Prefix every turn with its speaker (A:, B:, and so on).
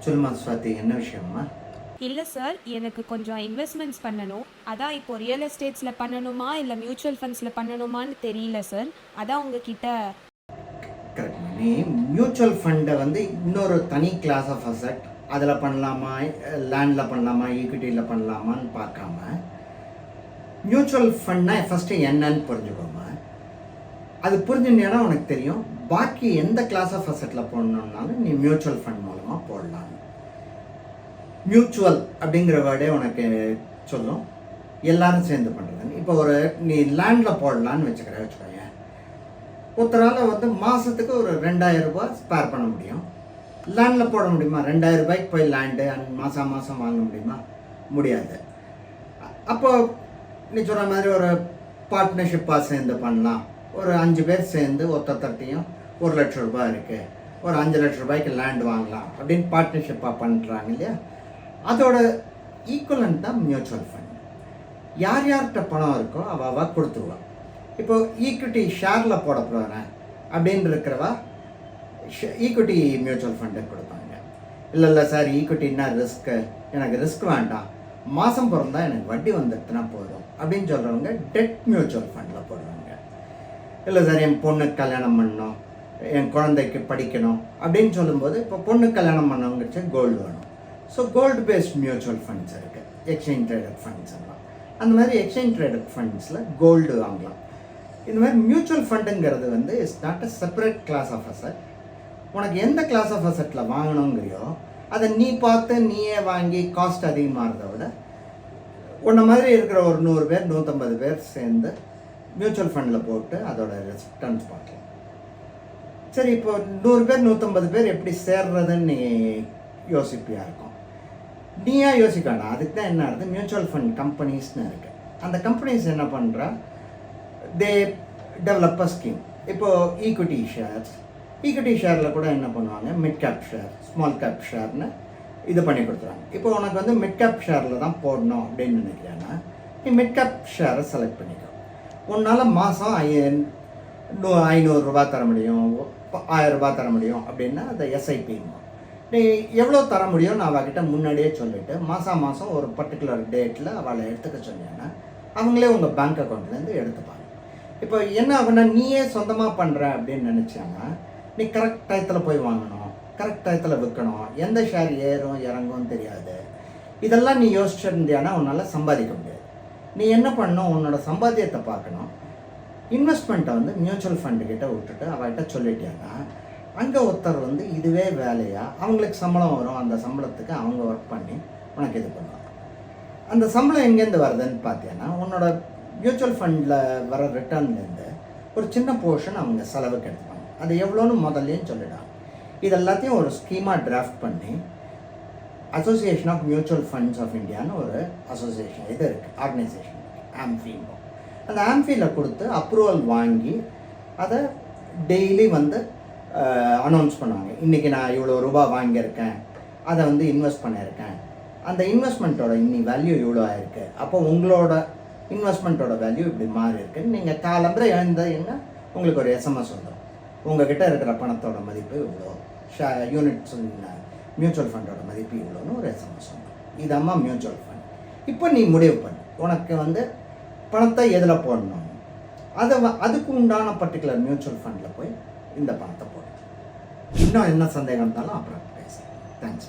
A: சொல்லுமா ஸ்வாதி, என்ன விஷயம்மா?
B: இல்லை சார், எனக்கு கொஞ்சம் இன்வெஸ்ட்மெண்ட்ஸ் பண்ணணும். அதான் இப்போ ரியல் எஸ்டேட்ஸில் பண்ணணுமா இல்லை மியூச்சுவல் ஃபண்ட்ஸில் பண்ணணுமான்னு தெரியல சார். அதான் உங்ககிட்ட.
A: கரெக்ட். நீ மியூச்சுவல் ஃபண்டை வந்து இன்னொரு தனி கிளாஸ் ஆஃப் அசட், அதில் பண்ணலாமா, லேண்டில் பண்ணலாமா, ஈக்விட்டியில் பண்ணலாமான்னு பார்க்காம மியூச்சுவல் ஃபண்ட்னா ஃபஸ்ட்டு என்னன்னு புரிஞ்சுக்கோமா. அது புரிஞ்சுட்டேன்னா உனக்கு தெரியும் பாக்கி எந்த கிளாஸ் ஆஃப் அசட்டில் போடணுன்னாலும் நீ மியூச்சுவல் ஃபண்ட் மூலமாக போடலாம். மியூச்சுவல் அப்படிங்கிற வேர்டே உனக்கு சொல்லும் எல்லாரும் சேர்ந்து பண்ணுறதுன்னு. இப்போ நீ லேண்டில் போடலான்னு வச்சுக்கோங்க. ஒருத்தரால் வந்து மாதத்துக்கு ஒரு 2000 ரூபாய் ஸ்பேர் பண்ண முடியும். லேண்டில் போட முடியுமா? 2000 ரூபாய்க்கு போய் லேண்டு மாதம் மாதம் வாங்க முடியுமா? முடியாது. அப்போ நீ சொல்கிற மாதிரி ஒரு பார்ட்னர்ஷிப்பாக சேர்ந்து பண்ணலாம். ஒரு 5 பேர் சேர்ந்து ஒருத்தர்ட்டையும் 1 லட்சம் ரூபாய் இருக்குது, ஒரு 5 லட்சம் ரூபாய்க்கு லேண்ட் வாங்கலாம் அப்படின்னு பார்ட்னர்ஷிப்பாக பண்ணுறாங்க இல்லையா? அதோட ஈக்குவலண்ட் தான் மியூச்சுவல் ஃபண்ட். யார் யார்கிட்ட பணம் இருக்கோ அவள் கொடுத்துருவாள். இப்போ ஈக்விட்டி ஷேரில் போட போகிறேன் அப்படின்னு இருக்கிறவா ஈக்விட்டி மியூச்சுவல் ஃபண்டுக்கு கொடுப்பாங்க. இல்லை சார், ஈக்விட்டின்னா ரிஸ்க்கு, எனக்கு ரிஸ்க் வேண்டாம், மாதம் பிறந்தா எனக்கு வட்டி வந்துட்டுனா போதும் அப்படின்னு சொல்கிறவங்க டெட் மியூச்சுவல் ஃபண்டில் போடுவாங்க. இல்லை சார், என் பொண்ணுக்கு கல்யாணம் பண்ணணும், என் குழந்தைக்கு படிக்கணும் அப்படின்னு சொல்லும்போது இப்போ பொண்ணுக்கு கல்யாணம் பண்ணவங்கச்சு கோல்டு வேணும். So gold based mutual funds இருக்குது, எக்ஸ்சேஞ்ச் ட்ரேடட் ஃபண்ட்ஸ் எல்லாம். அந்த மாதிரி எக்ஸ்சேஞ்ச் ட்ரேடட் ஃபண்ட்ஸில் கோல்டு வாங்கலாம். இந்த மாதிரி மியூச்சுவல் ஃபண்டுங்கிறது வந்து it's not a separate class of asset. உனக்கு எந்த கிளாஸ் ஆஃப் அசட்டில் வாங்கணுங்கிறியோ அதை நீ பார்த்து நீயே வாங்கி காஸ்ட் அதிகமாகிறத விட உன்ன மாதிரி இருக்கிற ஒரு 100 பேர் 150 பேர் சேர்ந்து மியூச்சுவல் ஃபண்டில் போட்டு அதோட ரிட்டர்ன்ஸ் பார்க்கலாம். சரி, இப்போ 100 பேர் 150 பேர் எப்படி சேர்றதுன்னு நீ யோசிப்பியா இருக்கும். நீயா யோசிக்க வேண்டாம். அதுக்கு தான் என்ன ஆகுது, மியூச்சுவல் ஃபண்ட் கம்பெனிஸ்னு இருக்குது. அந்த கம்பெனிஸ் என்ன பண்ணுறா, தே டெவலப் அ ஸ்கீம். இப்போது ஈக்விட்டி ஷேரில் கூட என்ன பண்ணுவாங்க, mid cap share, small cap ஷேர்னு இது பண்ணி கொடுத்துருவாங்க. இப்போ உனக்கு வந்து மிட் கேப் ஷேரில் தான் போடணும் அப்படின்னு நினைக்கிறேன்னா நீ மிட் கேப் ஷேரை செலக்ட் பண்ணிக்கோ. உன்னால் மாதம் 500 ரூபா தர முடியும், 1000 ரூபா தர முடியும் அப்படின்னா அதை எஸ்ஐபி. நீ எவ்வளோ தர முடியும்னு அவகிட்ட முன்னாடியே சொல்லிவிட்டு மாதம் ஒரு பர்டிகுலர் டேட்டில் அவளை எடுத்துக்க சொன்னீங்கன்னா அவங்களே உங்கள் பேங்க் அக்கௌண்ட்லேருந்து எடுத்துப்பாங்க. இப்போ என்ன ஆகுனா, நீயே சொந்தமாக பண்ணுற அப்படின்னு நினச்சாங்கன்னா நீ கரெக்ட் டயத்தில் போய் வாங்கணும், கரெக்ட் டயத்தில் விற்கணும், எந்த ஷேர் ஏறும் இறங்கும்னு தெரியாது. இதெல்லாம் நீ யோசிச்சிருந்தியானா உன்னால் சம்பாதிக்க முடியாது. நீ என்ன பண்ணணும், உன்னோட சம்பாத்தியத்தை பார்க்கணும். இன்வெஸ்ட்மெண்ட்டை வந்து மியூச்சுவல் ஃபண்டுக்கிட்ட விட்டுட்டு அவகிட்ட சொல்லிட்டியானா அங்கே ஒருத்தர் வந்து இதுவே வேலையாக அவங்களுக்கு சம்பளம் வரும். அந்த சம்பளத்துக்கு அவங்க ஒர்க் பண்ணி உனக்கு இது பண்ணுவாங்க. அந்த சம்பளம் எங்கேருந்து வருதுன்னு பார்த்தீங்கன்னா உன்னோட மியூச்சுவல் ஃபண்டில் வர ரிட்டர்ன்லேருந்து ஒரு சின்ன போர்ஷன் அவங்க செலவுக்கு எடுத்துப்பாங்க. அது எவ்வளோன்னு முதல்லையும் சொல்லிடுவாங்க. இது எல்லாத்தையும் ஒரு ஸ்கீமாக டிராஃப்ட் பண்ணி association of mutual funds of இந்தியான்னு ஒரு அசோசியேஷன் இது இருக்குது, ஆர்கனைசேஷன் ஆம்ஃபின்னு. அந்த ஆம்ஃபியில் கொடுத்து அப்ரூவல் வாங்கி அதை டெய்லி வந்து அனௌன்ஸ் பண்ணுவாங்க. இன்றைக்கி நான் இவ்வளோ ரூபா வாங்கியிருக்கேன், அதை வந்து இன்வெஸ்ட் பண்ணியிருக்கேன், அந்த இன்வெஸ்ட்மெண்ட்டோட வேல்யூ இவ்வளோ ஆயிருக்கு, அப்போ உங்களோட இன்வெஸ்ட்மெண்ட்டோட வேல்யூ இப்படி மாறி இருக்குன்னு நீங்கள் காலம்பரை எழுந்தீங்கன்னா உங்களுக்கு ஒரு எஸ்எம்எஸ் வந்துடும். உங்கள்கிட்ட இருக்கிற பணத்தோட மதிப்பு இவ்வளோ, யூனிட்ஸ் மியூச்சுவல் ஃபண்டோட மதிப்பு இவ்வளோன்னு ஒரு எஸ்எம்எஸ் வந்துடும். இதாம்மா மியூச்சுவல் ஃபண்ட். இப்போ நீ முடிவு பண்ணு உனக்கு வந்து பணத்தை எதில் போடணும். அதுக்கு உண்டான பர்டிகுலர் மியூச்சுவல் ஃபண்டில் போய் இந்த பணத்தை போடு. இன்னும் என்ன சந்தேகம் இருந்தாலும் அப்புறம் பேசுகிறேன். தேங்க்ஸ்.